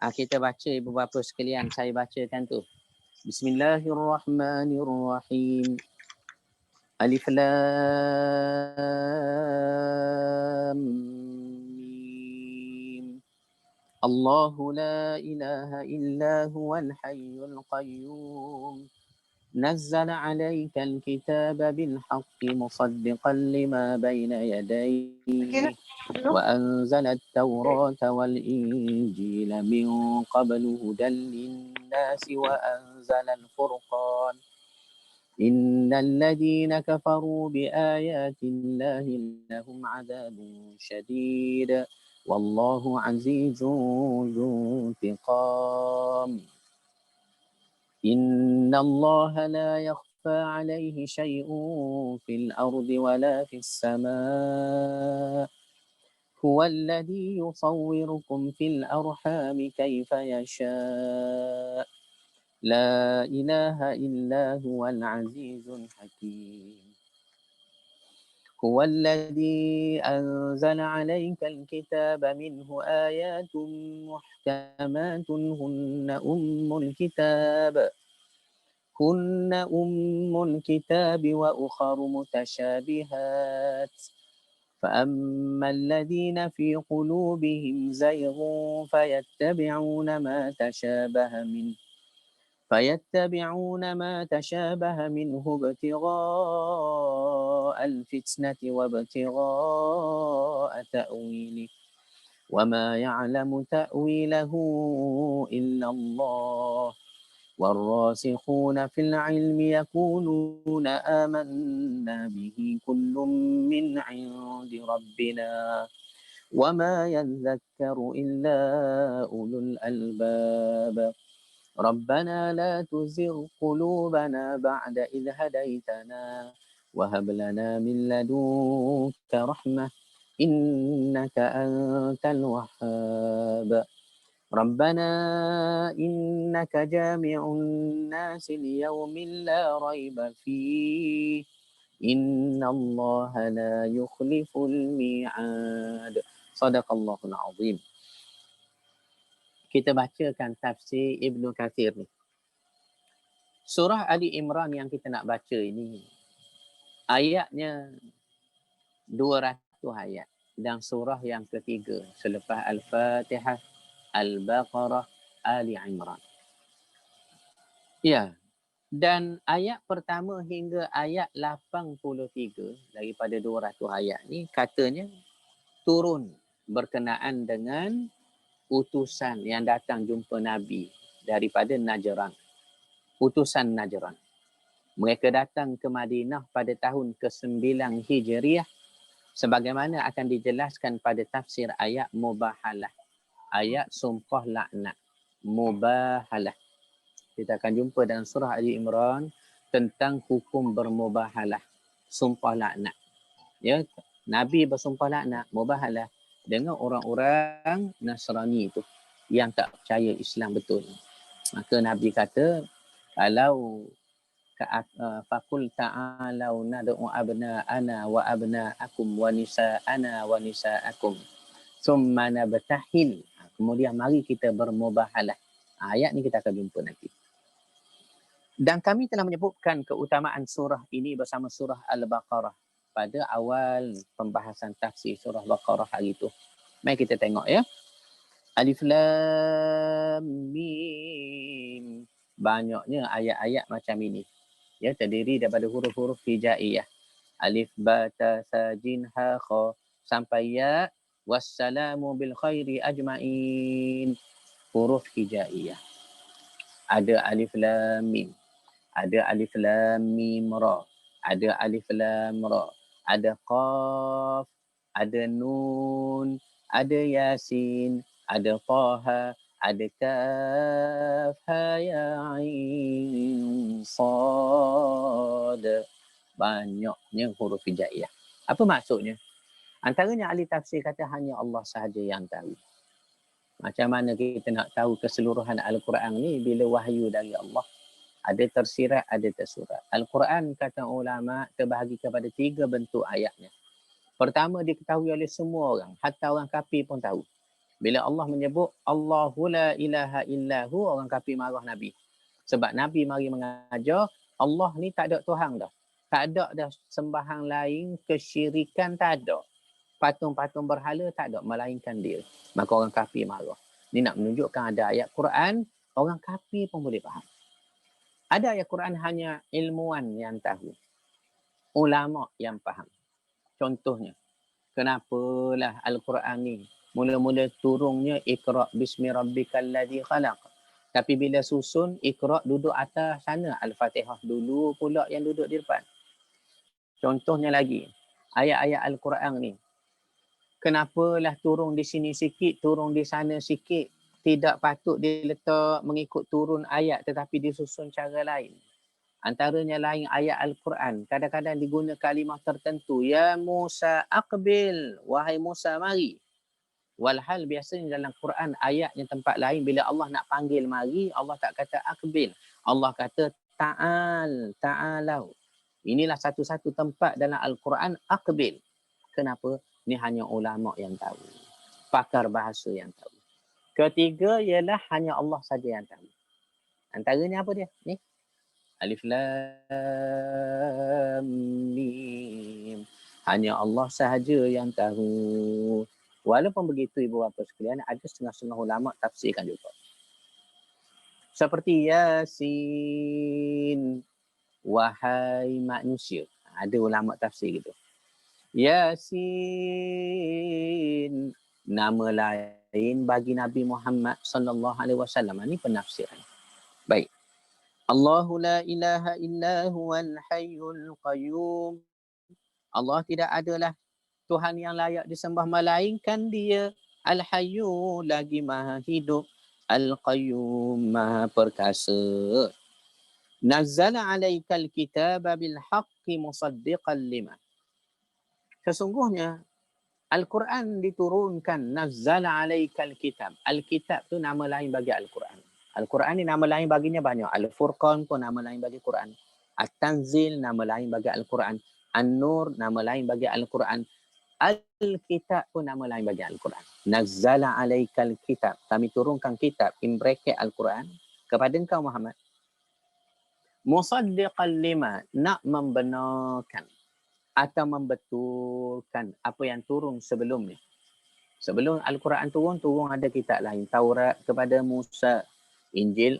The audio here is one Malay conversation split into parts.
Kita baca ibu bapa sekalian, saya bacakan tu. Bismillahirrahmanirrahim. Alif Lam Mim. Allahu la ilaha illa huwal hayyul qayyum. نزل عليك الكتاب بالحق مصدقا لما بين يديه وأنزل التوراة والإنجيل من قبل هدى للناس وأنزل الفرقان إن الذين كفروا بآيات الله لهم عذاب شديد والله عزيز ذو انتقام إن الله لا يخفى عليه شيء في الأرض ولا في السماء هو الذي يصوركم في الأرحام كيف يشاء لا إله إلا هو العزيز الحكيم هو الذي أنزل عليك الكتاب منه آيات محكمات هن أم الكتاب وأخر متشابهات فأما الذين في قلوبهم زيغ فيتبعون ما تشابه منه ابتغاء الفتنة وابتغاء تأويله وما يعلم تأويله إلا الله والراسخون في العلم يقولون آمنا به كل من عند ربنا وما يذكر إلا أولو الألباب ربنا لا تزغ قلوبنا بعد إذ هديتنا وهب لنا من لدنك رحمة إنك أنت الوهاب ربنا إنك جامع الناس ليوم لا ريب فيه إن الله لا يخلف الميعاد صدق الله العظيم. Kita bacakan tafsir Ibnu Katsir ni. Surah Ali Imran yang kita nak baca ini ayatnya 200 ayat dan surah yang ketiga selepas Al-Fatihah, Al-Baqarah, Ali Imran. Ya. Dan ayat pertama hingga ayat 83 daripada 200 ayat ni katanya turun berkenaan dengan utusan yang datang jumpa Nabi daripada Najran. Utusan Najran. Mereka datang ke Madinah pada tahun ke-9 Hijriah sebagaimana akan dijelaskan pada tafsir ayat Mubahalah. Ayat sumpah laknat. Mubahalah. Kita akan jumpa dalam surah Ali Imran tentang hukum bermubahalah. Sumpah laknat. Ya, Nabi bersumpah laknat, mubahalah dengan orang-orang Nasrani itu yang tak percaya Islam betul. Maka Nabi kata, kalau faqul ta'alau nad'u abna'ana wa abna'akum wa nisa'ana wa nisa'akum thumma nabtahil. Kemudian mari kita bermubahalah. Ayat ni kita akan jumpa nanti. Dan kami telah menyebutkan keutamaan surah ini bersama surah Al-Baqarah pada awal pembahasan tafsir surah Baqarah hari itu. Mari kita tengok ya. Alif Lam Mim. Banyaknya ayat-ayat macam ini. Ya, terdiri daripada huruf-huruf hijaiyah. Alif ba ta sa jin ha kha sampai ya wassalamu bil khairi ajmain. Huruf hijaiyah. Ada alif lam mim. Ada alif lam mim ra. Ada alif lam ra. Ada qaf, ada nun, ada yasin, ada taha, ada kaf, ha ya ain sad. Banyaknya huruf hijaiyah. Apa maksudnya? Antaranya ahli tafsir kata hanya Allah sahaja yang tahu. Macam mana kita nak tahu keseluruhan Al-Quran ni bila wahyu dari Allah? Ada tersirat, ada tersurat. Al-Quran kata ulama terbahagi kepada 3 bentuk ayatnya. Pertama diketahui oleh semua orang, hatta orang kafir pun tahu. Bila Allah menyebut Allahu la ilaha illahu, orang kafir marah Nabi. Sebab Nabi mari mengajar, Allah ni tak ada Tuhan dah. Tak ada dah sembahan lain, kesyirikan tak ada. Patung-patung berhala tak ada, melainkan dia. Maka orang kafir marah. Ni nak menunjukkan ada ayat Quran, orang kafir pun boleh faham. Ada ayat Quran hanya ilmuwan yang tahu. Ulama yang faham. Contohnya, kenapalah Al-Quran ni mula-mula turunnya Iqra' bismi rabbikal ladzi khalaq. Tapi bila susun, Iqra' duduk atas sana. Al-Fatihah dulu pula yang duduk di depan. Contohnya lagi, ayat-ayat Al-Quran ni. Kenapalah turun di sini sikit, turun di sana sikit. Tidak patut diletak mengikut turun ayat tetapi disusun cara lain. Antaranya lain ayat Al-Quran. Kadang-kadang diguna kalimah tertentu. Ya Musa aqbil. Wahai Musa mari. Walhal biasanya dalam Quran ayatnya tempat lain. Bila Allah nak panggil mari, Allah tak kata aqbil. Allah kata ta'al. Ta'alau. Inilah satu-satu tempat dalam Al-Quran aqbil. Kenapa? Ini hanya ulama yang tahu. Pakar bahasa yang tahu. Ketiga ialah hanya Allah saja yang tahu. Antaranya apa dia? Ni. Alif Lam Mim. Hanya Allah sahaja yang tahu. Walaupun begitu ibu bapa sekalian, ada setengah-setengah ulama tafsirkan juga. Seperti Yasin, wahai manusia. Ada ulama tafsir gitu. Yasin, nama lain bagi Nabi Muhammad sallallahu alaihi wasallam. Ini penafsiran. Baik. Allahu la ilaha illa huwal hayyul qayyum. Allah tidak adalah Tuhan yang layak disembah melainkan dia. Al-Hayyu lagi maha hidup. Al-Qayyum maha perkasa. Nazzala alaikal kitaba bil haqqi musaddiqan lima. Sesungguhnya Al-Quran diturunkan. Nazzala alaikal kitab. Al-Kitab tu nama lain bagi Al-Quran. Al-Quran ni nama lain baginya banyak. Al-Furqan pun nama lain bagi Quran. At-Tanzil nama lain bagi Al-Quran. An-Nur nama lain bagi Al-Quran. Al-Kitab pun nama lain bagi Al-Quran. Nazzala alaikal kitab. Kami turunkan kitab in bracket Al-Quran kepada engkau Muhammad. Musaddiqan lima. Nak membenarkan atau membetulkan apa yang turun sebelum ni. Sebelum Al-Quran turun ada kitab lain. Taurat kepada Musa. Injil,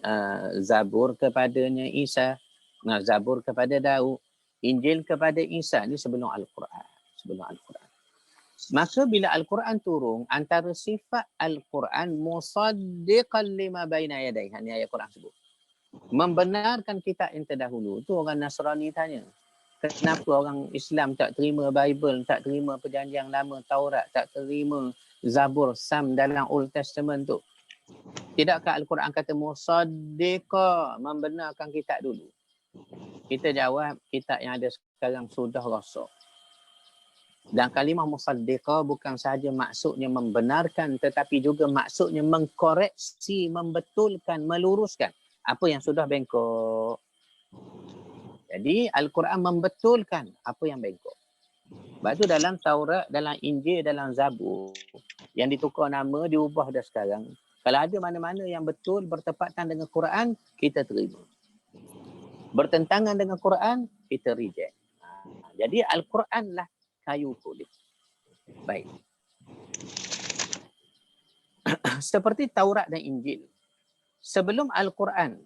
Zabur kepadanya Isa, Zabur kepada Daud, Injil kepada Isa. Ini sebelum Al-Quran. Sebelum Al-Quran. Maka bila Al-Quran turun, antara sifat Al-Quran musaddiqan lima baina yadayhi. Ini ayat Quran sebut. Membenarkan kitab yang terdahulu. Itu orang Nasrani tanya. Kenapa orang Islam tak terima Bible, tak terima perjanjian lama Taurat, tak terima Zabur, Sam dalam Old Testament tu? Tidakkah Al-Quran kata musaddiqa, membenarkan kitab dulu? Kita jawab, kitab yang ada sekarang sudah rosak. Dan kalimah musaddiqa bukan sahaja maksudnya membenarkan, tetapi juga maksudnya mengkoreksi, membetulkan, meluruskan apa yang sudah bengkok. Jadi Al-Quran membetulkan apa yang bengkok. Sebab itu dalam Taurat, dalam Injil, dalam Zabur, yang ditukar nama, diubah dah sekarang. Kalau ada mana-mana yang betul bertepatan dengan Quran, kita terima. Bertentangan dengan Quran, kita reject. Jadi Al-Quran lah kayu kulit. Baik. Seperti Taurat dan Injil. Sebelum Al-Quran,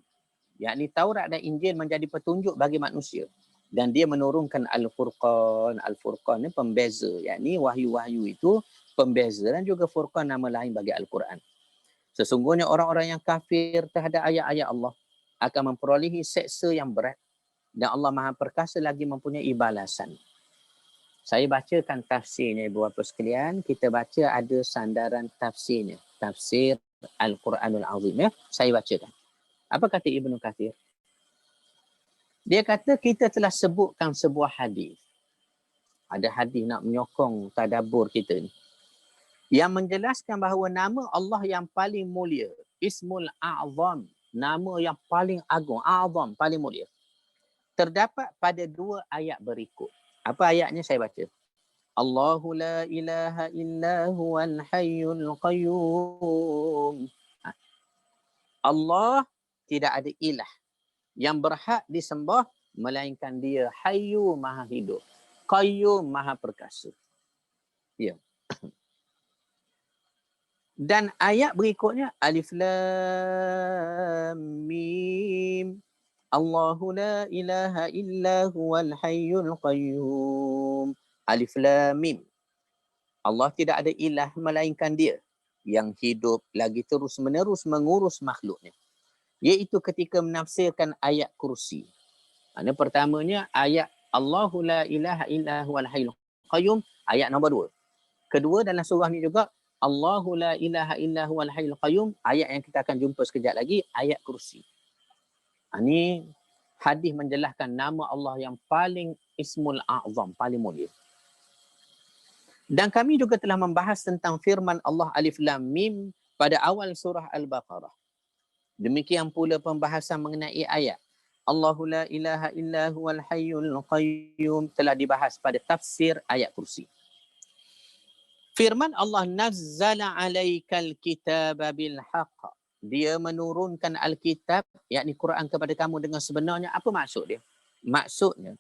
yakni Taurat dan Injil menjadi petunjuk bagi manusia. Dan dia menurunkan Al-Furqan. Al-Furqan ni pembeza. Yakni wahyu-wahyu itu pembeza. Dan juga Furqan nama lain bagi Al-Quran. Sesungguhnya orang-orang yang kafir terhadap ayat-ayat Allah akan memperolehi seksa yang berat. Dan Allah Maha Perkasa lagi mempunyai balasan. Saya bacakan tafsirnya ibu bapa sekalian. Kita baca ada sandaran tafsirnya. Tafsir Al-Quranul Azim. Ya? Saya bacakan. Apa kata Ibnu Katsir? Dia kata kita telah sebutkan sebuah hadis. Ada hadis nak menyokong tadabbur kita ni. Yang menjelaskan bahawa nama Allah yang paling mulia, Ismul A'zam, nama yang paling agung, A'zam, paling mulia, terdapat pada dua ayat berikut. Apa ayatnya saya baca? Allahu la ilaha illa huwal hayyul qayyum. Allah tidak ada ilah yang berhak disembah melainkan dia Hayyu Maha Hidup, Qayyum Maha Perkasa. Ya. Dan ayat berikutnya Alif Lam Mim. Allahu la ilaha illa huwal hayyul qayyum. Alif Lam Mim. Allah tidak ada ilah melainkan dia yang hidup lagi terus menerus mengurus makhluknya. Iaitu ketika menafsirkan ayat kursi. Pertamanya ayat Allahu la ilaha illa huwal hayyul qayyum, ayat nombor 2. Kedua dalam surah ni juga Allahu la ilaha illa huwal hayyul qayyum, ayat yang kita akan jumpa sekejap lagi, ayat kursi. Ini hadis menjelaskan nama Allah yang paling Ismul A'zam, paling mulia. Dan kami juga telah membahas tentang firman Allah Alif Lam Mim pada awal surah Al-Baqarah. Demikian pula pembahasan mengenai ayat Allahu la ilaha illa huwal hayyul qayyum telah dibahas pada tafsir ayat kursi. Firman Allah nazzala alaikal kitaba bil haqq. Dia menurunkan Alkitab, yakni Quran kepada kamu dengan sebenarnya. Apa maksud dia? Maksudnya,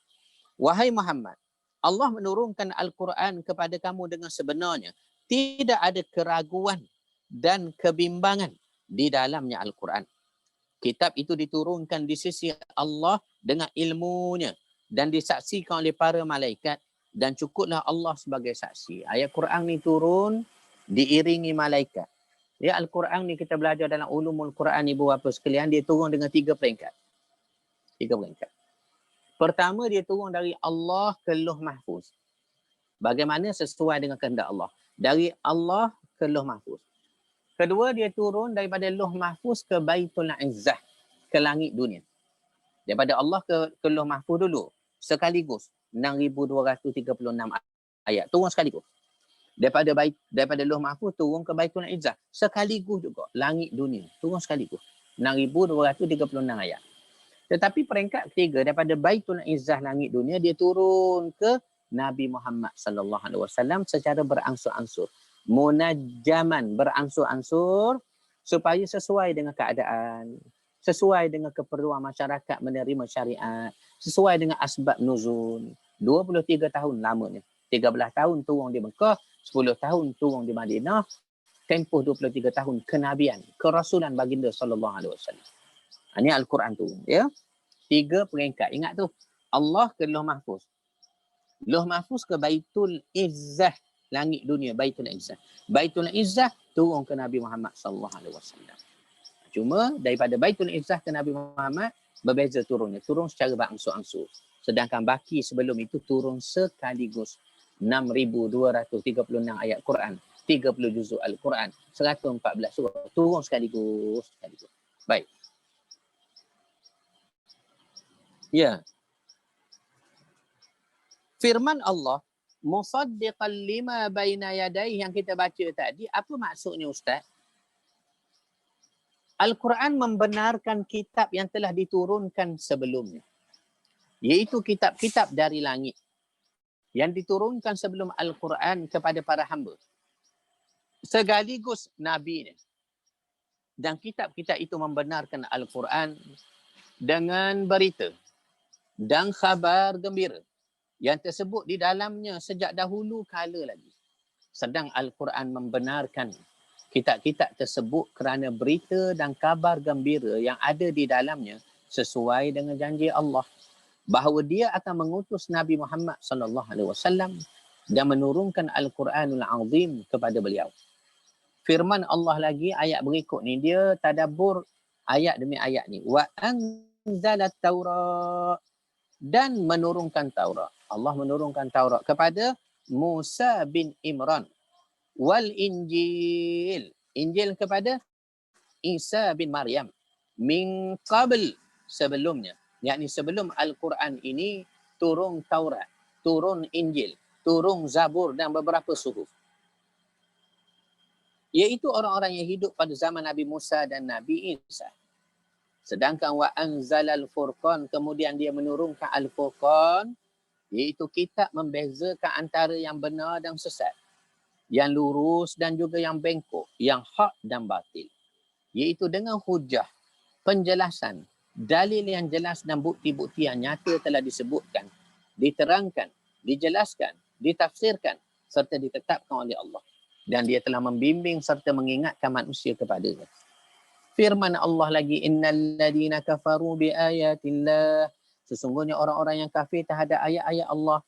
wahai Muhammad, Allah menurunkan Al-Quran kepada kamu dengan sebenarnya. Tidak ada keraguan dan kebimbangan di dalamnya Al-Quran. Kitab itu diturunkan di sisi Allah dengan ilmunya dan disaksikan oleh para malaikat dan cukuplah Allah sebagai saksi. Ayat Quran ni turun diiringi malaikat. Ya, Al-Quran ni kita belajar dalam ulumul Quran ibu bapa sekalian, dia turun dengan 3 peringkat. 3 peringkat. Pertama, dia turun dari Allah ke Lauh Mahfuz. Bagaimana sesuai dengan kehendak Allah. Dari Allah ke Lauh Mahfuz. Kedua, dia turun daripada Lauh Mahfuz ke Baitul Izzah, ke langit dunia. Daripada Allah ke Lauh Mahfuz dulu, sekaligus 6,236 ayat. Turun sekaligus. Daripada Lauh Mahfuz turun ke Baitul Izzah, sekaligus juga langit dunia. Turun sekaligus. 6,236 ayat. Tetapi peringkat ketiga daripada Baitul Izzah langit dunia, dia turun ke Nabi Muhammad sallallahu alaihi wasallam secara beransur-ansur. Munajjaman, beransur-ansur supaya sesuai dengan keadaan, sesuai dengan keperluan masyarakat menerima syariat, sesuai dengan asbab nuzul. 23 tahun lamanya. 13 tahun turun di Mekah, 10 tahun turun di Madinah, tempoh 23 tahun kenabian, kerasulan baginda sallallahu alaihi wasallam. Ini Al-Quran turun, ya. 3 peringkat. Ingat tu. Allah ke Lauh Mahfuz. Lauh Mahfuz ke Baitul Izzah, langit dunia, Baitul Izzah. Baitul Izzah turun ke Nabi Muhammad sallallahu alaihi wasallam. Cuma daripada Baitul Izzah ke Nabi Muhammad berbeza turunnya. Turun secara berangsur-angsur. Sedangkan baki sebelum itu turun sekaligus. 6,236 ayat Quran, 30 juzuk Al-Quran, 114 surah. Turun sekaligus. Baik. Ya. Firman Allah, musaddiqan lima baina yadayhi yang kita baca tadi, apa maksudnya Ustaz? Al-Quran membenarkan kitab yang telah diturunkan sebelumnya. Iaitu kitab-kitab dari langit yang diturunkan sebelum Al-Quran kepada para hamba. Sekaligus Nabi-Nya. Dan kitab-kitab itu membenarkan Al-Quran dengan berita dan khabar gembira yang tersebut di dalamnya sejak dahulu kala lagi. Sedang Al-Quran membenarkan kitab-kitab tersebut kerana berita dan kabar gembira yang ada di dalamnya sesuai dengan janji Allah bahawa dia akan mengutus Nabi Muhammad sallallahu alaihi wasallam dan menurunkan Al-Quranul Azim kepada beliau. Firman Allah lagi ayat berikut ni, dia tadabbur ayat demi ayat ni. Wa anzalat Taurat, dan menurunkan Taurat. Allah menurunkan Taurat kepada Musa bin Imran. Wal Injil. Injil kepada Isa bin Maryam. Min qabl, sebelumnya. Yakni sebelum Al-Quran ini turun Taurat, turun Injil, turun Zabur dan beberapa suhuf. Iaitu orang-orang yang hidup pada zaman Nabi Musa dan Nabi Isa. Sedangkan wa anzalal furqan, kemudian dia menurunkan al-furqan Iaitu kitab membezakan antara yang benar dan sesat, yang lurus dan juga yang bengkok, yang hak dan batil. Iaitu dengan hujah, penjelasan, dalil yang jelas dan bukti-bukti yang nyata telah disebutkan, diterangkan, dijelaskan, ditafsirkan serta ditetapkan oleh Allah. Dan dia telah membimbing serta mengingatkan manusia kepadanya. Firman Allah lagi, innal ladina kafaru bi ayatillah, sesungguhnya orang-orang yang kafir terhadap ayat-ayat Allah,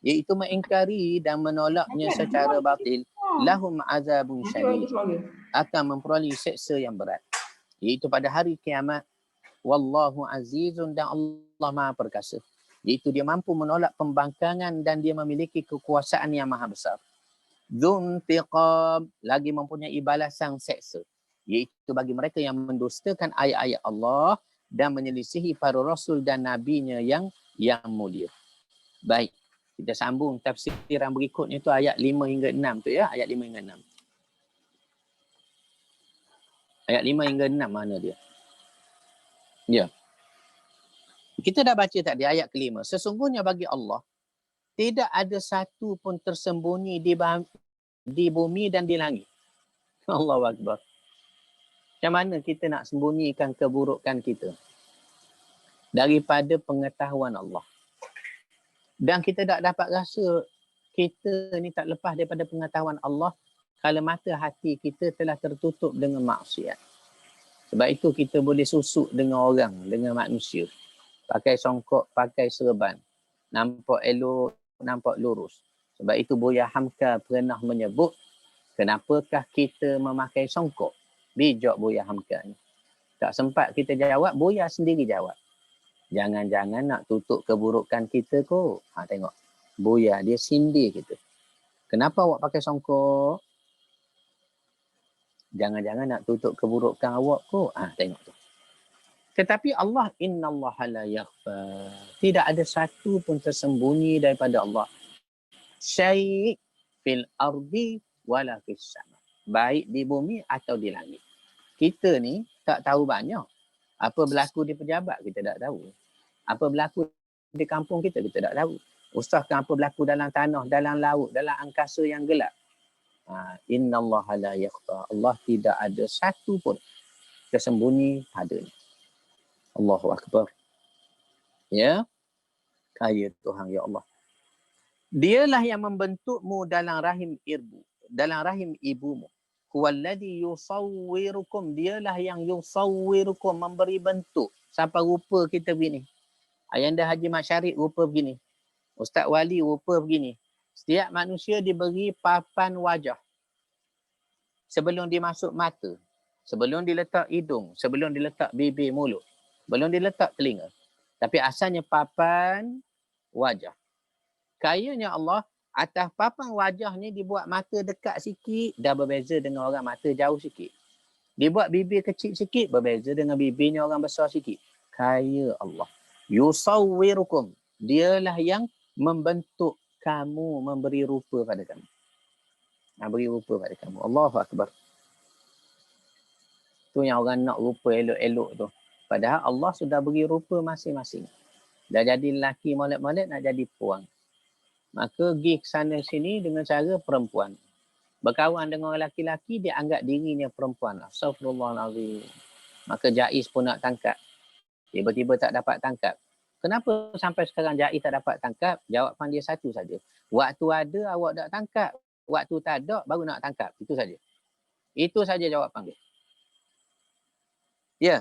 iaitu mengingkari dan menolaknya secara batil, lahum azabun syadid, akan memperoleh seksa yang berat, iaitu pada hari kiamat. Wallahu azizun, dan Allah Maha Perkasa, iaitu dia mampu menolak pembangkangan dan dia memiliki kekuasaan yang maha besar. Dzuntiqam, lagi mempunyai balasan seksa, iaitu bagi mereka yang mendustakan ayat-ayat Allah dan menyelisihi para rasul dan nabinya yang mulia. Baik, kita sambung tafsiran berikutnya tu ayat 5 hingga 6 tu ya, ayat 5 hingga 6. Ayat 5 hingga 6 mana dia? Ya. Kita dah baca tadi ayat kelima. Sesungguhnya bagi Allah tidak ada satu pun tersembunyi di bumi dan di langit. Allahu Akbar. Macam mana kita nak sembunyikan keburukan kita daripada pengetahuan Allah? Dan kita tak dapat rasa kita ni tak lepas daripada pengetahuan Allah kalau mata hati kita telah tertutup dengan maksiat. Sebab itu kita boleh susuk dengan orang, dengan manusia. Pakai songkok, pakai serban. Nampak elok, nampak lurus. Sebab itu Buya Hamka pernah menyebut, kenapakah kita memakai songkok? Bijak Buya Hamka ni. Tak sempat kita jawab, Buya sendiri jawab. Jangan-jangan nak tutup keburukan kita kot. Tengok. Buya dia sindir kita. Kenapa awak pakai songkok? Jangan-jangan nak tutup keburukan awak kot. Tengok tu. Tetapi Allah, innallaha la yakhfa. Tidak ada satu pun tersembunyi daripada Allah. Syai' fil ardi wala fis sama. Baik di bumi atau di langit. Kita ni tak tahu banyak. Apa berlaku di pejabat kita tak tahu. Apa berlaku di kampung kita tak tahu. Ustazkan apa berlaku dalam tanah, dalam laut, dalam angkasa yang gelap. Innallaha la yakhfa. Allah tidak ada satu pun tersembunyi padanya. Allahu Akbar. Ya. Kaya Tuhan ya Allah. Dialah yang membentukmu dalam rahim ibumu. Huwallazi yusawwirukum, dialah yang yusawwirukum, memberi bentuk sampai rupa kita begini. Ayanda Haji Mat Syarif rupa begini. Ustaz Wali rupa begini. Setiap manusia diberi papan wajah. Sebelum dimasuk mata, sebelum diletak hidung, sebelum diletak bibir mulut, belum diletak telinga. Tapi asalnya papan wajah. Kayanya Allah, atas papan wajah ni dibuat mata dekat sikit, dah berbeza dengan orang mata jauh sikit. Dibuat bibir kecil sikit, berbeza dengan bibirnya orang besar sikit. Kaya Allah. Yusawwirukum. Dialah yang membentuk kamu, memberi rupa pada kamu. Beri rupa pada kamu. Allahu Akbar. Tu yang orang nak rupa elok-elok tu. Padahal Allah sudah beri rupa masing-masing. Dah jadi lelaki molek-molek, nak jadi puang. Maka pergi ke sana sini dengan cara perempuan. Berkawan dengan orang lelaki-lelaki, dia anggap dirinya perempuan. Astaghfirullahaladzim. Maka Jaiz pun nak tangkap. Tiba-tiba tak dapat tangkap. Kenapa sampai sekarang Jaiz tak dapat tangkap? Jawapan dia satu saja. Waktu ada, awak tak tangkap. Waktu tak ada, baru nak tangkap. Itu saja. Itu saja jawapan dia. Ya.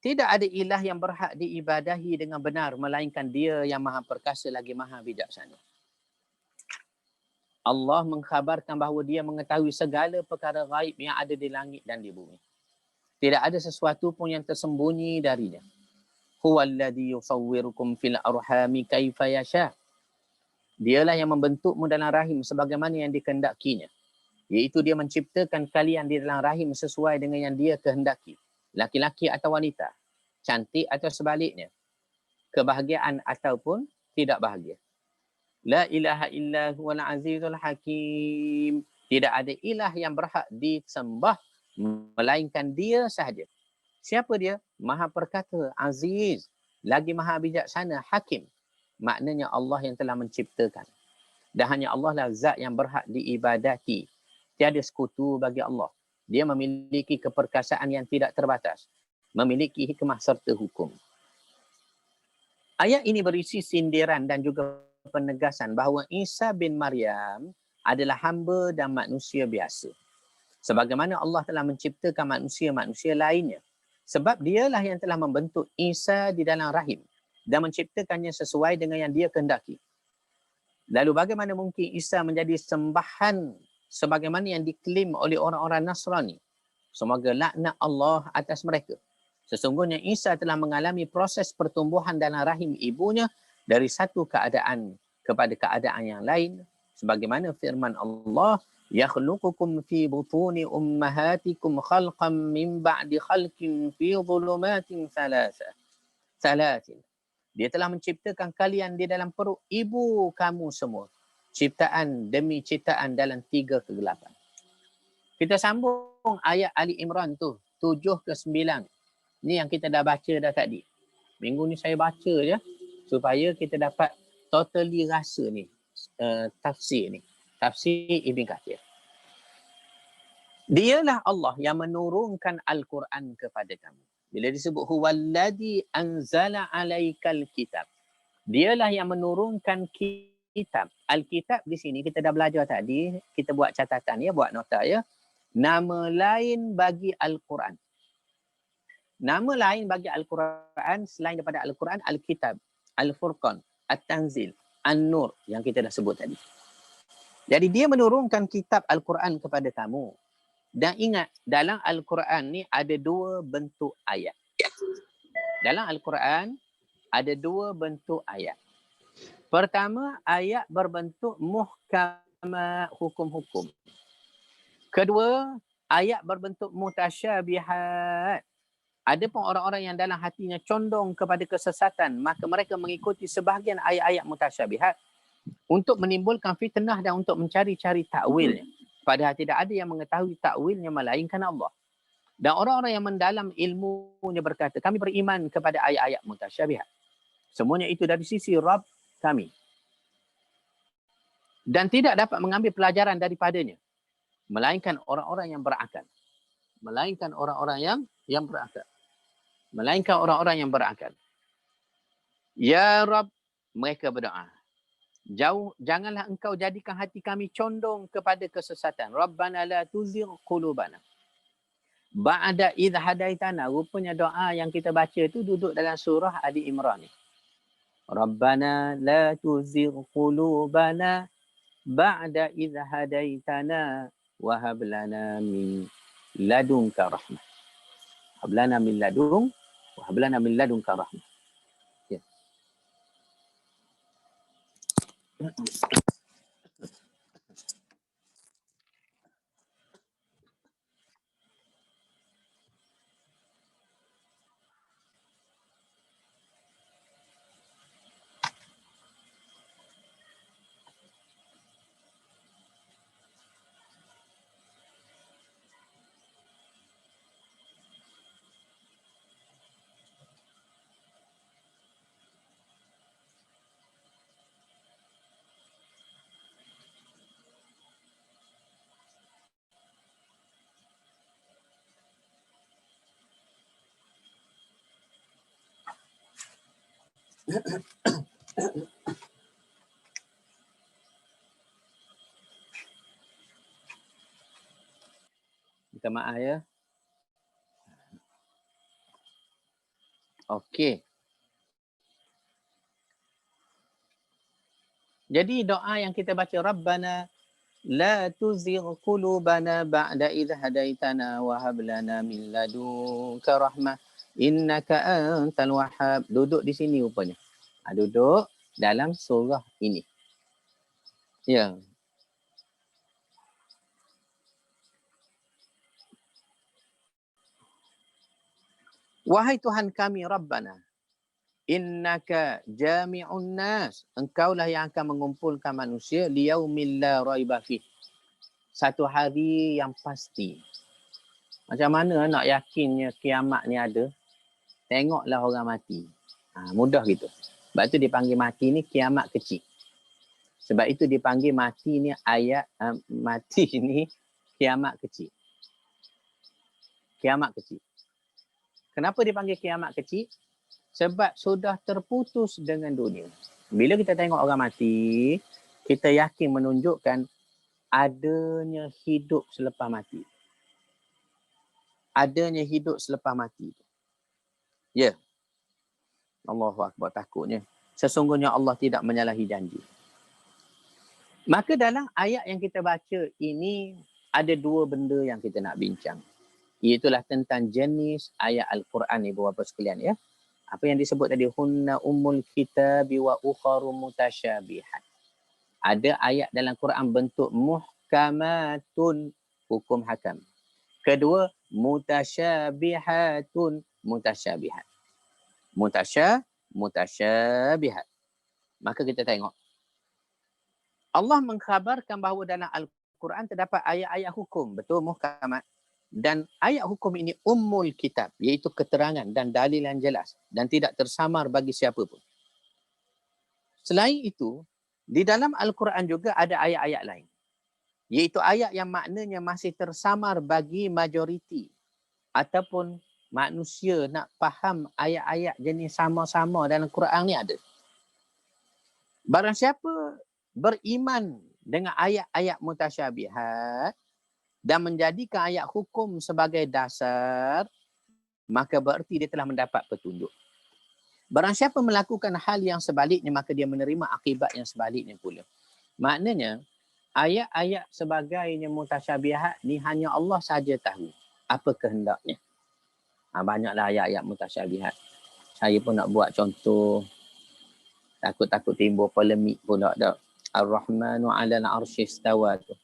Tidak ada ilah yang berhak diibadahi dengan benar melainkan Dia yang Maha Perkasa lagi Maha Bijaksana. Allah mengkhabarkan bahawa Dia mengetahui segala perkara gaib yang ada di langit dan di bumi. Tidak ada sesuatu pun yang tersembunyi darinya. Huwallazi yusawwirukum fil arhami kaifa yasha. Dialah yang membentukmu dalam rahim sebagaimana yang dikehendakinya. Iaitu Dia menciptakan kalian di dalam rahim sesuai dengan yang Dia kehendaki. Laki-laki atau wanita, cantik atau sebaliknya, kebahagiaan ataupun tidak bahagia. La ilaha illa huwal azizul hakim. Tidak ada ilah yang berhak disembah melainkan Dia sahaja. Siapa Dia? Maha Perkasa, Aziz, lagi Maha Bijaksana, Hakim. maknanya Allah yang telah menciptakan. Dan hanya Allah lah zat yang berhak diibadati. Tiada sekutu bagi Allah. Dia memiliki keperkasaan yang tidak terbatas. Memiliki hikmah serta hukum. Ayat ini berisi sindiran dan juga penegasan bahawa Isa bin Maryam adalah hamba dan manusia biasa. Sebagaimana Allah telah menciptakan manusia-manusia lainnya. Sebab dialah yang telah membentuk Isa di dalam rahim dan menciptakannya sesuai dengan yang dia kehendaki. Lalu bagaimana mungkin Isa menjadi sembahan sebagaimana yang diklaim oleh orang-orang Nasrani? Semoga laknat Allah atas mereka. Sesungguhnya Isa telah mengalami proses pertumbuhan dalam rahim ibunya dari satu keadaan kepada keadaan yang lain. Sebagaimana firman Allah, yakhluqukum fi butuni ummahatikum khalqan min ba'di khalqin fi dhulumatin thalathin. Dia telah menciptakan kalian di dalam perut ibu kamu semua. Ciptaan demi ciptaan dalam 3 kegelapan. Kita sambung ayat Ali Imran tu, 7 ke 9. Ni yang kita dah baca dah tadi. Minggu ni saya baca je supaya kita dapat totally rasa ni tafsir ni. Tafsir Ibn Kathir. Dialah Allah yang menurunkan Al-Quran kepada kamu. Bila disebut huwallazi anzala alaikal kitab. Dialah yang menurunkan kitab. Al-kitab di sini kita dah belajar tadi, kita buat catatan ya, buat nota ya. Nama lain bagi Al-Quran. Nama lain bagi Al-Quran selain daripada Al-Quran, Al-Kitab, Al-Furqan, At-Tanzil, An-Nur yang kita dah sebut tadi. Jadi dia menurunkan kitab Al-Quran kepada kamu. Dan ingat, dalam Al-Quran ni ada 2 bentuk ayat. Dalam Al-Quran ada 2 bentuk ayat. Pertama, ayat berbentuk muhkamat, hukum-hukum. Kedua, ayat berbentuk mutasyabihat. Ada pun orang-orang yang dalam hatinya condong kepada kesesatan, maka mereka mengikuti sebahagian ayat-ayat mutasyabihat untuk menimbulkan fitnah dan untuk mencari-cari takwilnya. Padahal tidak ada yang mengetahui takwilnya melainkan Allah. Dan orang-orang yang mendalam ilmunya berkata, kami beriman kepada ayat-ayat mutasyabihat. Semuanya itu dari sisi Rabb kami. Dan tidak dapat mengambil pelajaran daripadanya. Melainkan orang-orang yang berakal. Melainkan orang-orang yang berakal. Melainkan orang-orang yang berakal. Ya Rabb, mereka berdoa. Janganlah engkau jadikan hati kami condong kepada kesesatan. Rabbana la tuzigh qulubana ba'da idh hadaitana. Rupanya doa yang kita baca tu duduk dalam surah Ali Imran ni. Rabbana la tuzigh qulubana ba'da idh hadaitana wa hab lana min ladunka rahmah. Hab lana min ladunka rahmah. Ya. Minta maaf ya. Okey. Jadi doa yang kita baca, Rabbana la tuzigh qulubana ba'da idh hadaitana wa hab lana min ladunka rahmah innaka antal wahhab. Duduk di sini rupanya. Duduk dalam surah ini. Ya. Wahai Tuhan kami Rabbana, innaka jami'un nas. Engkaulah yang akan mengumpulkan manusia liyaumil la raiba fih. Satu hari yang pasti. Macam mana nak yakinnya kiamat ni ada? Tengoklah orang mati. Mudah gitu. Sebab itu dipanggil mati ni kiamat kecil. Sebab itu dipanggil mati ni mati ni kiamat kecil. Kiamat kecil. Kenapa dipanggil kiamat kecil? Sebab sudah terputus dengan dunia. Bila kita tengok orang mati, kita yakin menunjukkan adanya hidup selepas mati. Adanya hidup selepas mati. Ya. Allahu Akbar, takutnya. Sesungguhnya Allah tidak menyalahi janji. Maka dalam ayat yang kita baca ini ada dua benda yang kita nak bincang. Iaitulah tentang jenis ayat Al-Quran, ibu bapa sekalian, ya. Apa yang disebut tadi, hunna ummul kitabi wa ukharu mutasyabihat. Ada ayat dalam Quran bentuk muhkamatun, hukum hakam. Kedua, mutasyabihatun, mutasyabihat. Mutasyabihat. Maka kita tengok. Allah mengkhabarkan bahawa dalam Al-Quran terdapat ayat-ayat hukum. Betul, muhkamat. Dan ayat hukum ini ummul kitab, iaitu keterangan dan dalil yang jelas dan tidak tersamar bagi siapa pun. Selain itu, di dalam Al-Quran juga ada ayat-ayat lain. Iaitu ayat yang maknanya masih tersamar bagi majoriti. Ataupun manusia nak faham ayat-ayat jenis sama-sama dalam Quran ni ada. Barang siapa beriman dengan ayat-ayat mutasyabihat dan menjadikan ayat hukum sebagai dasar, maka berarti dia telah mendapat petunjuk. Barang siapa melakukan hal yang sebaliknya, maka dia menerima akibat yang sebaliknya pula. Maknanya, ayat-ayat sebagainya mutasyabihat ni hanya Allah saja tahu apa kehendaknya. Banyaklah ayat-ayat mutasyabihat. Saya pun nak buat contoh. Takut-takut timbul polemik pula dah. Ar-Rahmanu 'alal 'arsy istawa tu.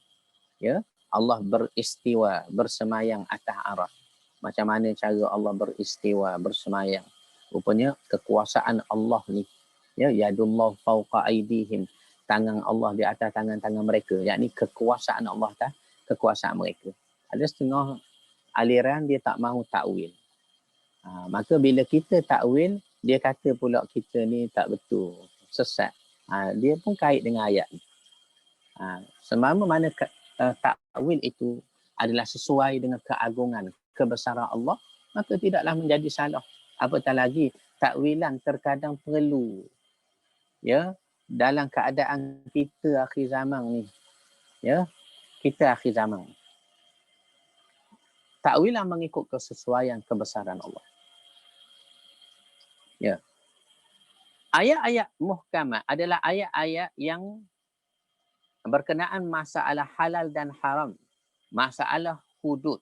Ya, Allah beristiwa, bersemayang atas arah. Macam mana cara Allah beristiwa, bersemayang? Rupanya kekuasaan Allah ni, ya, yadullah fawqa aydihim, tangan Allah di atas tangan-tangan mereka, yakni kekuasaan Allah atas kekuasaan mereka. Ada setengah aliran dia tak mahu takwil. Maka bila kita takwil, dia kata pula kita ni tak betul, sesat. Dia pun kait dengan ayat ni. Semama mana takwil itu adalah sesuai dengan keagungan, kebesaran Allah, maka tidaklah menjadi salah. Apatah lagi takwilan terkadang perlu, ya, dalam keadaan kita akhir zaman ni, ya, kita akhir zaman. Takwilan mengikut kesesuaian kebesaran Allah. Ya. Ayat-ayat muhkamat adalah ayat-ayat yang berkenaan masalah halal dan haram, masalah hudud,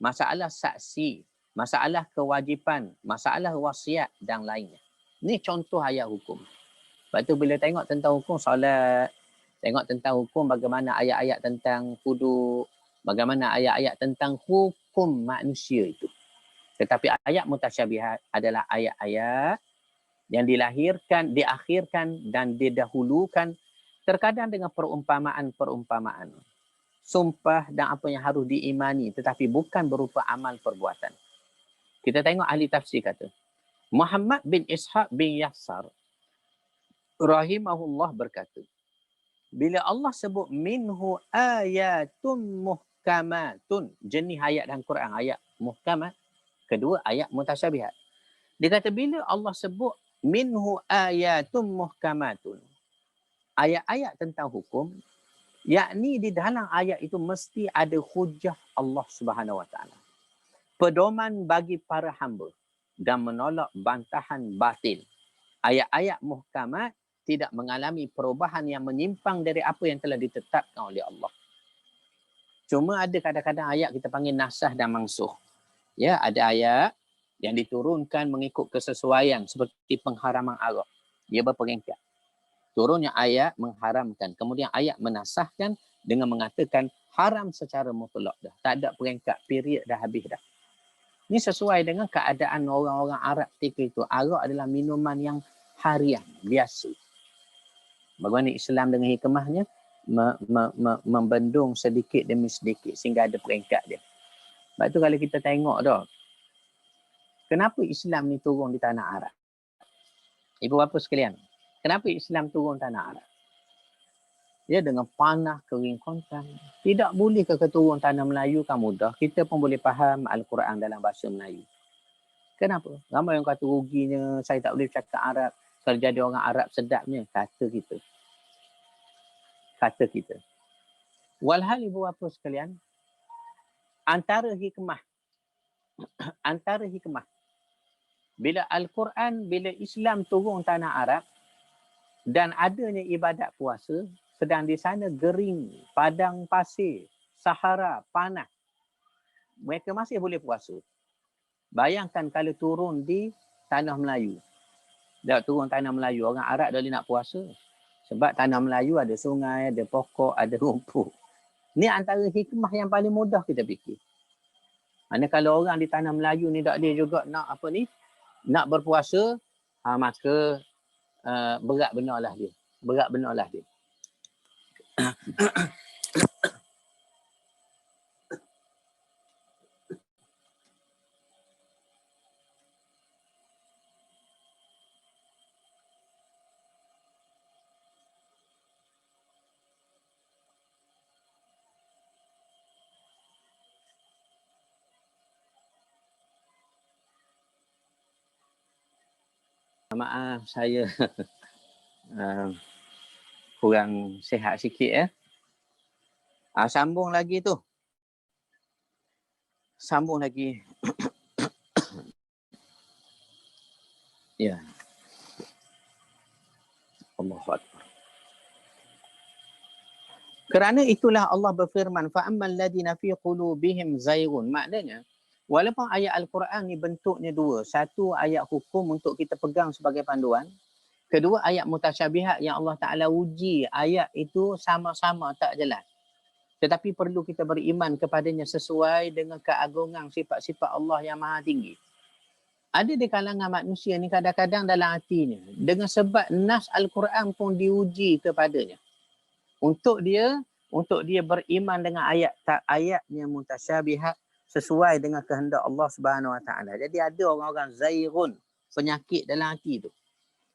masalah saksi, masalah kewajipan, masalah wasiat dan lainnya. Ini contoh ayat hukum. Lepas tu bila tengok tentang hukum solat, tengok tentang hukum bagaimana ayat-ayat tentang hudud, bagaimana ayat-ayat tentang hukum manusia itu. Tetapi ayat mutasyabihat adalah ayat-ayat yang diakhirkan dan didahulukan terkadang dengan perumpamaan-perumpamaan. Sumpah dan apa yang harus diimani tetapi bukan berupa amal perbuatan. Kita tengok ahli tafsir kata, Muhammad bin Ishaq bin Yasar rahimahullah berkata, bila Allah sebut minhu ayatun muhkamatun, jenis ayat dalam Quran, ayat muhkamat, kedua ayat mutasyabihat. Dia kata bila Allah sebut minhu ayatun muhkamatun, ayat-ayat tentang hukum, yakni di dalam ayat itu mesti ada hujah Allah Subhanahu Wa Taala, pedoman bagi para hamba dan menolak bantahan batil. Ayat-ayat muhkamat tidak mengalami perubahan yang menyimpang dari apa yang telah ditetapkan oleh Allah. Cuma ada kadang-kadang ayat kita panggil nasah dan mansuh. Ya, ada ayat yang diturunkan mengikut kesesuaian seperti pengharaman arak. Dia berperingkat. Turunnya ayat mengharamkan, kemudian ayat menasahkan dengan mengatakan haram secara mutlak dah. Tak ada peringkat, period dah habis dah. Ini sesuai dengan keadaan orang-orang Arab ketika itu. Arak adalah minuman yang harian, biasa. Bagaimana Islam dengan hikmahnya membendung sedikit demi sedikit sehingga ada peringkat dia. Sebab tu kalau kita tengok dah, kenapa Islam ni turun di tanah Arab? Ibu bapa sekalian, kenapa Islam turun tanah Arab? Ya, dengan panah kering kontang. Tidak boleh ke turun tanah Melayu kan mudah. Kita pun boleh faham Al-Quran dalam bahasa Melayu. Kenapa? Ramai yang kata ruginya, saya tak boleh cakap Arab. Kalau jadi orang Arab sedapnya, kata kita. Kata kita. Walhal ibu bapa sekalian, antara hikmah bila Al-Quran, bila Islam turun tanah Arab dan adanya ibadat puasa, sedang di sana gering, padang pasir, Sahara, panas, mereka masih boleh puasa. Bayangkan kalau turun di tanah Melayu. Dah turun tanah Melayu, orang Arab dah boleh nak puasa. Sebab tanah Melayu ada sungai, ada pokok, ada rumput. Ni antara hikmah yang paling mudah kita fikir. Mana kalau orang di tanah Melayu ni tak boleh juga nak apa ni, nak berpuasa, maka berat benarlah dia. Berat benarlah dia. Maaf, saya kurang sihat sikit ya. Sambung lagi tu. Sambung lagi. Ya. Allahu Akbar. Kerana itulah Allah berfirman, فَأَمَّا الَّذِينَ فِي قُلُوبِهِمْ زَيْغٌ. Maknanya, walaupun ayat Al-Quran ni bentuknya dua. Satu ayat hukum untuk kita pegang sebagai panduan. Kedua ayat mutasyabihat yang Allah Ta'ala uji ayat itu sama-sama tak jelas. Tetapi perlu kita beriman kepadanya sesuai dengan keagungan sifat-sifat Allah yang maha tinggi. Ada di kalangan manusia ni kadang-kadang dalam hatinya, dengan sebab nas Al-Quran pun diuji kepadanya. Untuk dia beriman dengan ayatnya mutasyabihat sesuai dengan kehendak Allah Subhanahu Wa Taala. Jadi ada orang-orang zairun, penyakit dalam hati tu.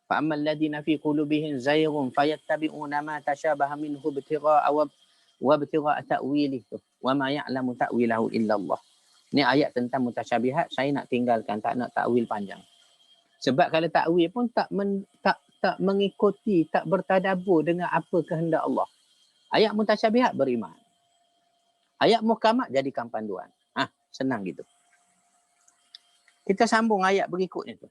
Fa ammal ladina fi qulubihim zairun fayattabi'una ma tashabaha minhu ibtigha'a wa ibtigha'a ta'wilihi wa ma ya'lamu ta'wilahu illa Allah. Ni ayat tentang mutasyabihat, saya nak tinggalkan, tak nak takwil panjang. Sebab kalau takwil pun tak mengikuti, tak bertadabbur dengan apa kehendak Allah. Ayat mutasyabihat beriman. Ayat muhkamat jadikan panduan. Senang gitu. Kita sambung ayat berikutnya tu.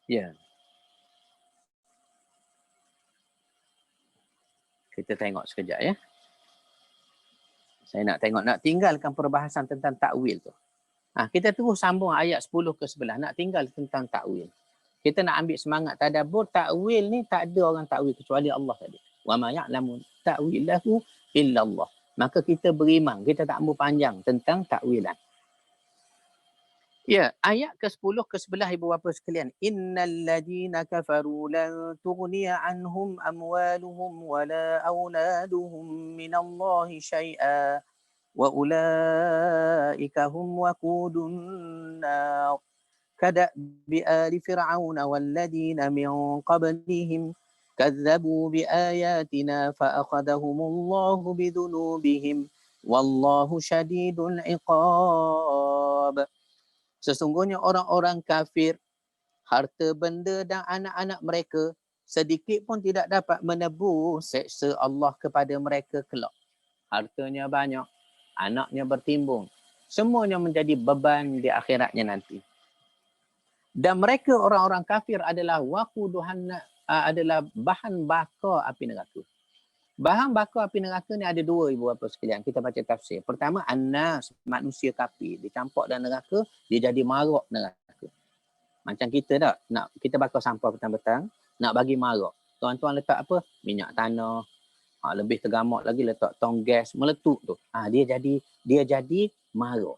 Ya. Kita tengok sekejap ya. Saya nak tengok, nak tinggalkan perbahasan tentang takwil tu. Kita terus sambung ayat 10 ke 11. Nak tinggal tentang takwil. Kita nak ambil semangat tadabbur. Takwil ni tak ada orang takwil kecuali Allah tadi. Wa ma ya'lamu ta'wilahu illa Allah. Maka kita beriman. Kita tak ambil panjang tentang takwilan. Ya, ayat ke-10 ke 11 ibu bapa sekalian. Innal ladina kafaru lan tughniya anhum amwaluhum wala auladuhum minallahi syai'a wa ulaika hum waqudun nar. Kadabi ali fir'auna walladina min qablihim kadzabu biayatina fa'akhadhahumullahu bidhunubihim wallahu syadidul iqab. Sesungguhnya orang-orang kafir, harta benda dan anak-anak mereka sedikit pun tidak dapat menebus seksa Allah kepada mereka kelak. Hartanya banyak, anaknya bertimbung. Semuanya menjadi beban di akhiratnya nanti. Dan mereka orang-orang kafir adalah adalah bahan bakar api neraka. Bahan bakar api neraka ni ada dua ibu bapa sekalian. Kita baca tafsir. Pertama, annas, manusia kafir. Dicampak dalam neraka, dia jadi marak neraka. Macam kita tak, nak kita bakar sampah petang-petang, nak bagi marak. Tuan-tuan letak apa? Minyak tanah. Lebih tergamak lagi letak tong gas, meletup tu. Dia jadi marak.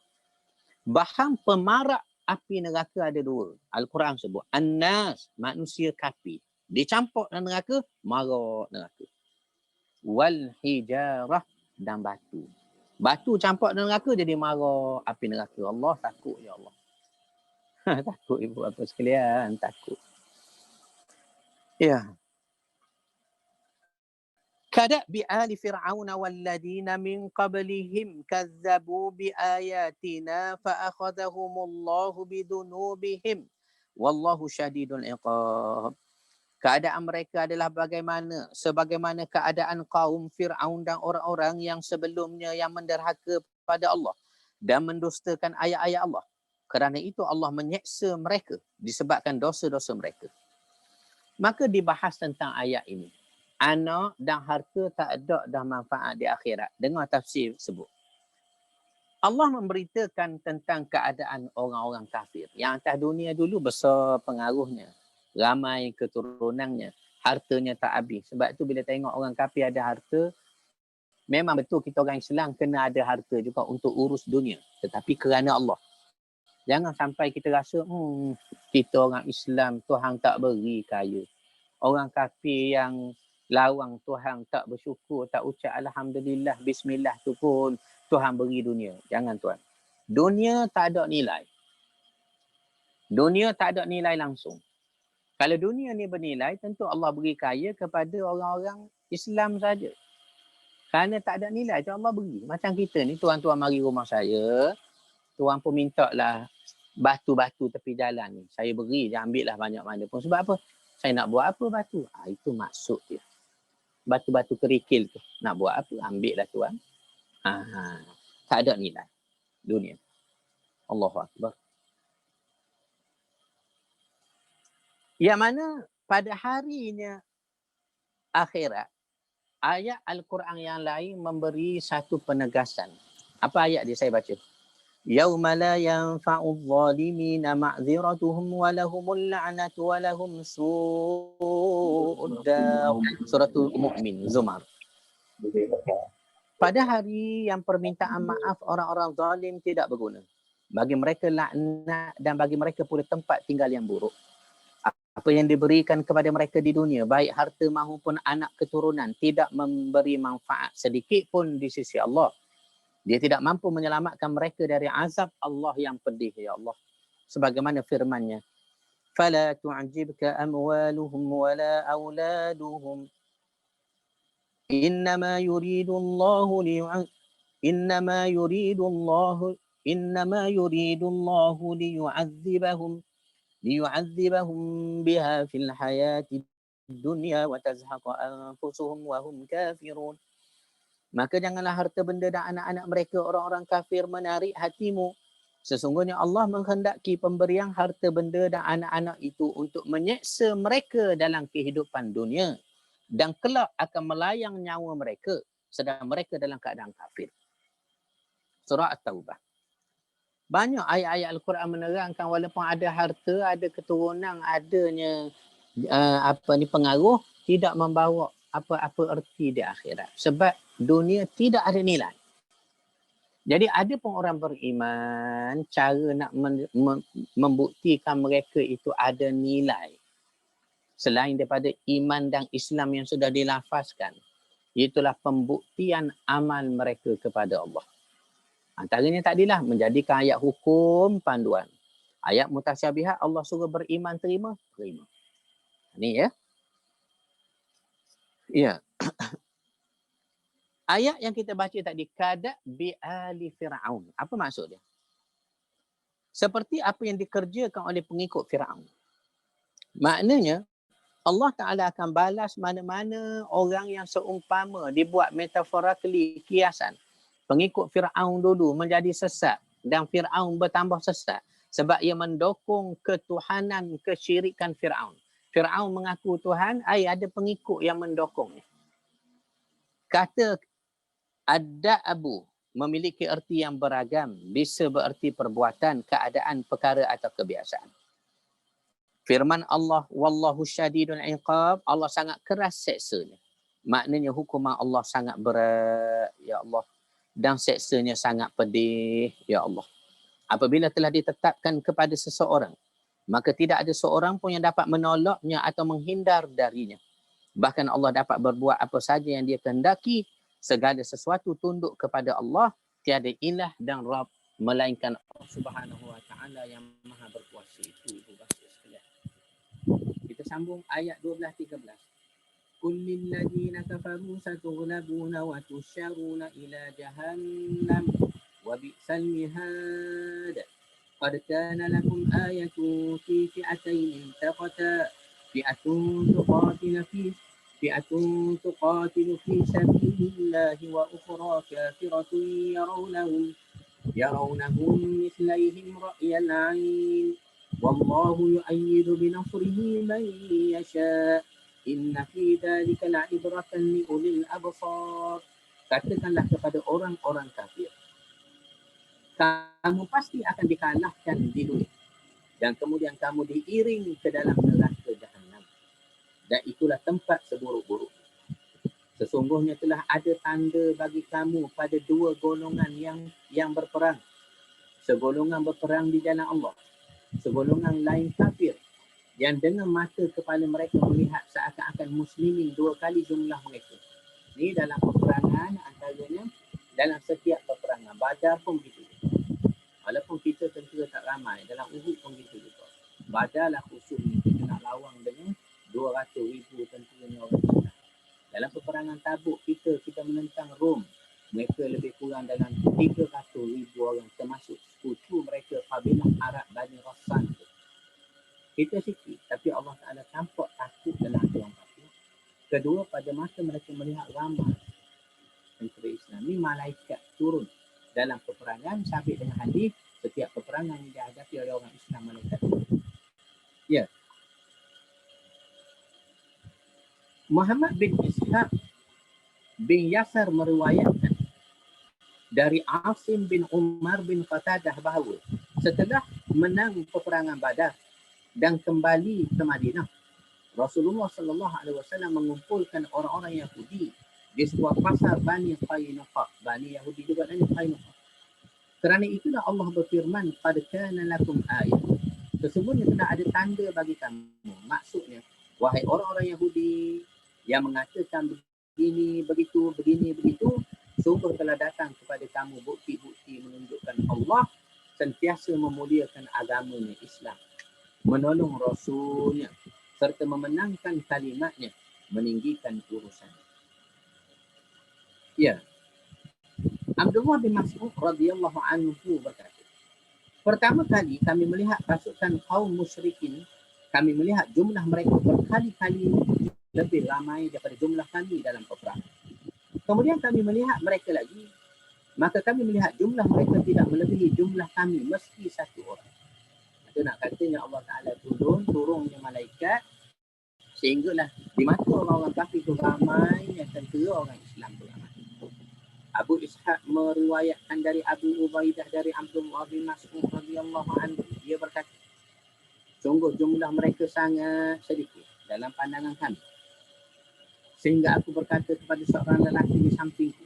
Bahan pemarak api neraka ada dua. Al-Quran sebut. Annas, manusia kafir. Dicampak dalam neraka, marak neraka. Wal hijarah, dan batu. Batu campak dalam neraka jadi marak api neraka. Allah takut ya Allah. Takut ibu bapa sekalian, takut. Ya. كدأب آل فرعون والذين من قبلهم كذبوا بآياتنا فأخذهم الله بذنوبهم والله شديد العقاب. Keadaan mereka adalah sebagaimana keadaan kaum Fir'aun dan orang-orang yang sebelumnya yang menderhaka pada Allah dan mendustakan ayat-ayat Allah. Kerana itu Allah menyeksa mereka disebabkan dosa-dosa mereka. Maka dibahas tentang ayat ini. Anak dan harta tak ada dah manfaat di akhirat. Dengar tafsir sebut. Allah memberitakan tentang keadaan orang-orang kafir. Yang atas dunia dulu besar pengaruhnya. Ramai keturunannya. Hartanya tak habis. Sebab tu bila tengok orang kafir ada harta, memang betul kita orang Islam kena ada harta juga untuk urus dunia. Tetapi kerana Allah. Jangan sampai kita rasa, kita orang Islam, Tuhan tak beri kaya. Orang kafir yang lawang Tuhan tak bersyukur, tak ucap Alhamdulillah, Bismillah tu pun Tuhan beri dunia. Jangan tuan. Dunia tak ada nilai. Dunia tak ada nilai langsung. Kalau dunia ni bernilai, tentu Allah beri kaya kepada orang-orang Islam saja. Kerana tak ada nilai tu Allah beri. Macam kita ni, tuan-tuan mari rumah saya, tuan pun minta lah batu-batu tepi jalan ni. Saya beri, dia ambil lah banyak mana pun. Sebab apa? Saya nak buat apa batu? Itu maksud dia. Batu-batu kerikil tu. Nak buat apa? Ambil lah tuan. Tak ada nilai dunia. Allahu Akbar. Yang mana pada harinya akhirat, ayat Al-Quran yang lain memberi satu penegasan. Apa ayat dia saya baca? Yauma la yanfa'u adh-dhalimina ma'dziratuhum wa lahumul la'natu wa lahum su'ud dar. Suratul Mu'min, Zumar. Pada hari yang permintaan maaf orang-orang zalim tidak berguna. Bagi mereka laknat dan bagi mereka pula tempat tinggal yang buruk. Apa yang diberikan kepada mereka di dunia, baik harta maupun anak keturunan, tidak memberi manfaat sedikit pun di sisi Allah. Dia tidak mampu menyelamatkan mereka dari azab Allah yang pedih, ya Allah. Sebagaimana firman-Nya, "Fala tu'jibka amwaluhum wala auladuhum. Innama yuridu Allahu liyu'adzibahum biha fil hayati dunya wa tazhaqa anfusuhum wa hum kafirun." Maka janganlah harta benda dan anak-anak mereka orang-orang kafir menarik hatimu. Sesungguhnya Allah menghendaki pemberian harta benda dan anak-anak itu untuk menyeksa mereka dalam kehidupan dunia dan kelak akan melayang nyawa mereka sedang mereka dalam keadaan kafir. Surah At-Taubah. Banyak ayat-ayat Al-Quran menerangkan walaupun ada harta, ada keturunan, adanya pengaruh, tidak membawa apa-apa erti di akhirat. Sebab dunia tidak ada nilai. Jadi ada pun orang beriman, cara nak membuktikan mereka itu ada nilai. Selain daripada iman dan Islam yang sudah dilafazkan, itulah pembuktian amal mereka kepada Allah. Antaranya tadilah menjadikan ayat hukum panduan. Ayat mutasyabihat Allah suruh beriman terima. Ini ya. Ya. Ayat yang kita baca tadi, kada bi ali Fir'aun. Apa maksud dia? Seperti apa yang dikerjakan oleh pengikut Fir'aun. Maknanya Allah Ta'ala akan balas mana-mana orang yang seumpama dibuat metaphorically, kiasan. Pengikut Fir'aun dulu menjadi sesat dan Fir'aun bertambah sesat sebab ia mendukung ketuhanan, kesyirikan Fir'aun. Fir'aun mengaku Tuhan, ada pengikut yang mendukungnya. Kata ad-da'bu memiliki erti yang beragam, bisa bererti perbuatan, keadaan, perkara atau kebiasaan. Firman Allah, wallahu syadidul iqab, Allah sangat keras seksanya. Maknanya hukuman Allah sangat berat, ya Allah. Dan seksanya sangat pedih, ya Allah. Apabila telah ditetapkan kepada seseorang, maka tidak ada seorang pun yang dapat menolaknya atau menghindar darinya. Bahkan Allah dapat berbuat apa saja yang dia kehendaki. Segala sesuatu tunduk kepada Allah. Tiada ilah dan Rabb melainkan Allah Subhanahu wa taala yang Maha berkuasa itu, ibu bapa sekalian. Kita sambung ayat 12 13. Qul lil ladzina kafaru satughlabuna wa tusharuna ila jahannam wa bi'sal mihad. Qad kana lakum ayatun fi fi'atayn iltaqata fi'atun tuqatilu fi sabilillahi wa ukhra kafiratun يرونهم مثليهم رأي العين والله يؤيد بنصره من يشاء إن في ذلك لعبرة لأولي الأبصار. Katakanlah kepada orang-orang kafir, kamu pasti akan dikalahkan di dunia dan kemudian kamu diiring ke dalam neraka Jahannam, dan itulah tempat seburuk-buruk. Sesungguhnya telah ada tanda bagi kamu pada dua golongan yang berperang. Segolongan berperang di jalan Allah, segolongan lain kafir yang dengan mata kepala mereka melihat seakan-akan muslimin dua kali jumlah mereka. Ini dalam peperangan, antaranya dalam setiap peperangan. Badar pun begitu. Walaupun kita tentera tak ramai, dalam Uhud pun begitu juga. Badar lah khususnya kita nak lawang dengan 200,000 tenteranya orang Islam. Dalam peperangan Tabuk kita menentang Rom. Mereka lebih kurang dalam 300,000 orang, termasuk sekutu mereka kabilah Arab Bani Ghassan. Kita sikit, tapi Allah Ta'ala tampak takut dalam hati orang kafir. Kedua, pada masa mereka melihat ramai tentera Islam ni, malaikat turun dalam peperangan sampai dengan hadis setiap peperangan yang dihadapi oleh orang Islam, malaikat turun. Ya. Muhammad bin Ishaq bin Yasar meriwayatkan dari Asim bin Umar bin Qatadah bahawa setelah menang peperangan Badar dan kembali ke Madinah, Rasulullah sallallahu alaihi wasallam mengumpulkan orang-orang Yahudi di sebuah pasar Bani Qainuqa. Bani Yahudi juga Bani Qainuqa. Kerana itulah Allah berfirman, qad kana lakum ayat. Sesungguhnya telah ada tanda bagi kamu. Maksudnya, wahai orang-orang Yahudi yang mengatakan begini, begitu, sungguh telah datang kepada kamu bukti-bukti menunjukkan Allah sentiasa memuliakan agamanya Islam, menolong Rasulnya, serta memenangkan kalimatnya, meninggikan urusan. Ya. Abdullah bin Mas'ud radhiyallahu anhu berkata, pertama kali kami melihat pasukan kaum musyrikin, kami melihat jumlah mereka berkali-kali lebih ramai daripada jumlah kami dalam peperangan. Kemudian kami melihat mereka lagi, maka kami melihat jumlah mereka tidak melebihi jumlah kami meski satu orang. Itu nak katanya Allah Ta'ala turunnya malaikat sehinggalah di mata orang-orang kafir itu ramai yang tentera orang Islam itu ramai. Abu Ishaq meriwayatkan dari Abu Ubaidah dari Abdullah bin Mas'ud radhiyallahu anhu, dia berkata, sungguh jumlah mereka sangat sedikit dalam pandangan kami. Sehingga aku berkata kepada seorang lelaki di sampingku,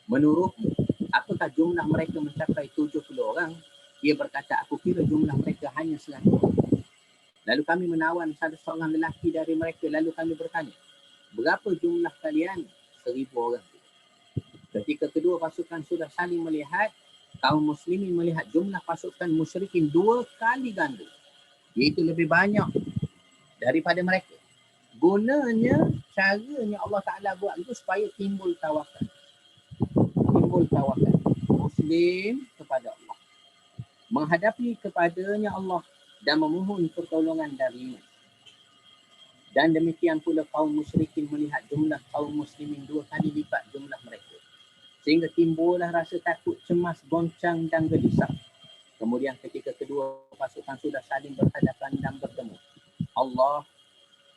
menurutmu, apakah jumlah mereka mencapai 70 orang? Dia berkata, aku kira jumlah mereka hanya 100 orang. Lalu kami menawan salah seorang lelaki dari mereka, lalu kami bertanya, berapa jumlah kalian? 1,000 orang. Ketika kedua pasukan sudah saling melihat, kaum muslimin melihat jumlah pasukan musyrikin 2 kali ganda, iaitu lebih banyak daripada mereka. Gunanya, caranya Allah Ta'ala buat itu supaya timbul tawakal. Muslim kepada Allah, menghadapi kepadanya Allah dan memohon pertolongan darinya. Dan demikian pula kaum musyrikin melihat jumlah kaum muslimin 2 kali lipat jumlah mereka, sehingga timbullah rasa takut, cemas, goncang dan gelisah. Kemudian ketika kedua pasukan sudah saling berhadapan dan bertemu, Allah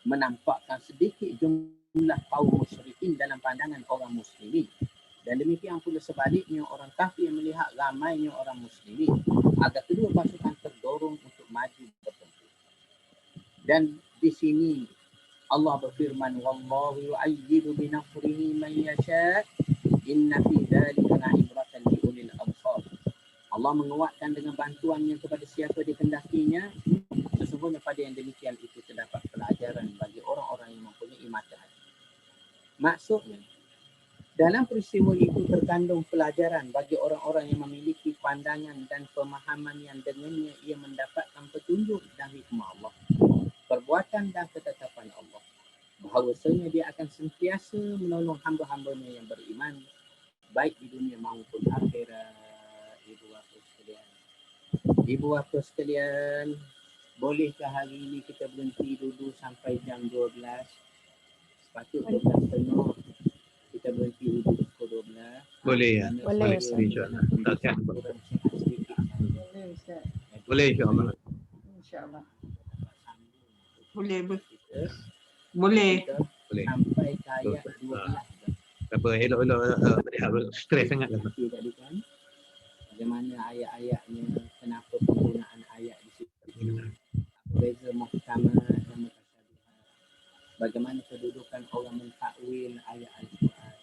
menampakkan sedikit jumlah kaum musyrikin dalam pandangan orang muslimin. Dan demikian pula sebaliknya, orang kafir melihat ramainya orang muslimin, agar kedua pasukan terdorong untuk maju bertempur. Dan di sini Allah berfirman, wallahu yu'ayyidu bi nasrihi man yasha' inna fi dzalika la'ibratan li ulil absar. Allah menguatkan dengan bantuannya kepada siapa dikehendakinya. Sesungguhnya pada yang demikian itu terdapat pelajaran bagi orang-orang yang mempunyai mata hati. Maksudnya, Dalam peristiwa itu terkandung pelajaran bagi orang-orang yang memiliki pandangan dan pemahaman yang dengannya ia mendapatkan petunjuk dan hikmah Allah, perbuatan dan ketetapan Allah. Bahawasanya dia akan sentiasa menolong hamba-hambanya yang beriman, baik di dunia maupun akhirat. Ibu bapa sekalian, bolehkah hari ini kita berhenti dulu sampai jam 12? Sepatutnya 12.30 kita berhenti dulu pukul 12. Boleh ya? Boleh, Ustaz. InsyaAllah. Tak sihat. Kurang sihat sedikit. Boleh, Ustaz. Boleh insyaAllah. InsyaAllah. Boleh. Kita Boleh. Boleh. sampai ke ayat Betul. 12. Apa elok-elok stres sangat lah. Nanti tadi kan bagaimana ayat-ayatnya, kenapa penggunaan ayat di situ, beza muhkamah dan mutasyabihat, bagaimana kedudukan orang mentakwil ayat Al-Quran,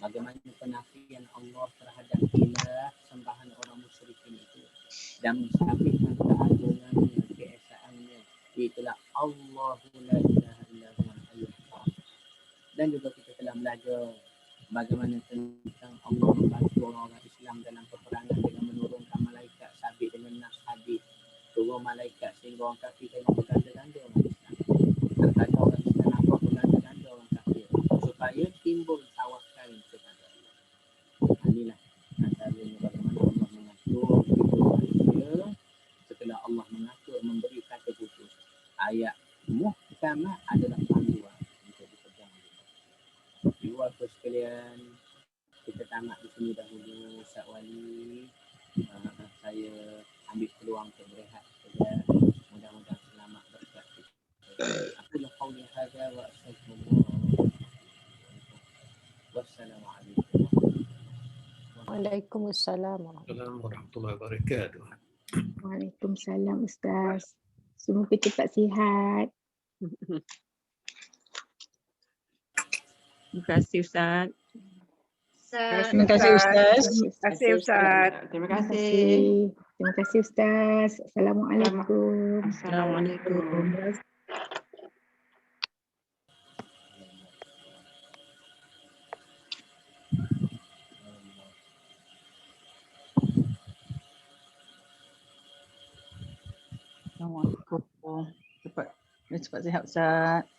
bagaimana penafian Allah terhadap ilah sembahan orang musyrikin itu dan mensabitkan keagungannya, keesaannya, itulah Allahu la ilaha illa huwal hayyul qayyum. Dan juga kita telah belajar bagaimana tentang Allah membantu orang-orang Islam dalam peperangan dengan menurunkan malaikat sabit dengan nas hadis, turun malaikat sehingga orang kafir tengok berganda-ganda orang Islam. Kata orang Islam nampak berganda-ganda orang kafir supaya timbul tawakal kepada Allah. Inilah antaranya bagaimana Allah mengatur hidup manusia setelah Allah mengatur memberi kata putus. Ayat muhkamah adalah panduan untuk dipegang. Ibu bapa sekalian, kita tamat di sini dahulu. Ustaz Wali, saya ambil peluang untuk berehat saja. Mudah-mudahan selamat berkat. Aku qauli hadza wa astaghfirullah. Wassalamualaikum. Waalaikumsalam. Assalamualaikum warahmatullahi wabarakatuh. Waalaikumsalam Ustaz. Semoga cepat sihat. Terima kasih Ustaz. Terima kasih, Ustaz. Terima kasih Ustaz. Terima kasih. Terima kasih Ustaz. Assalamualaikum. Assalamualaikum. Assalamualaikum. Cepat sihat, Ustaz.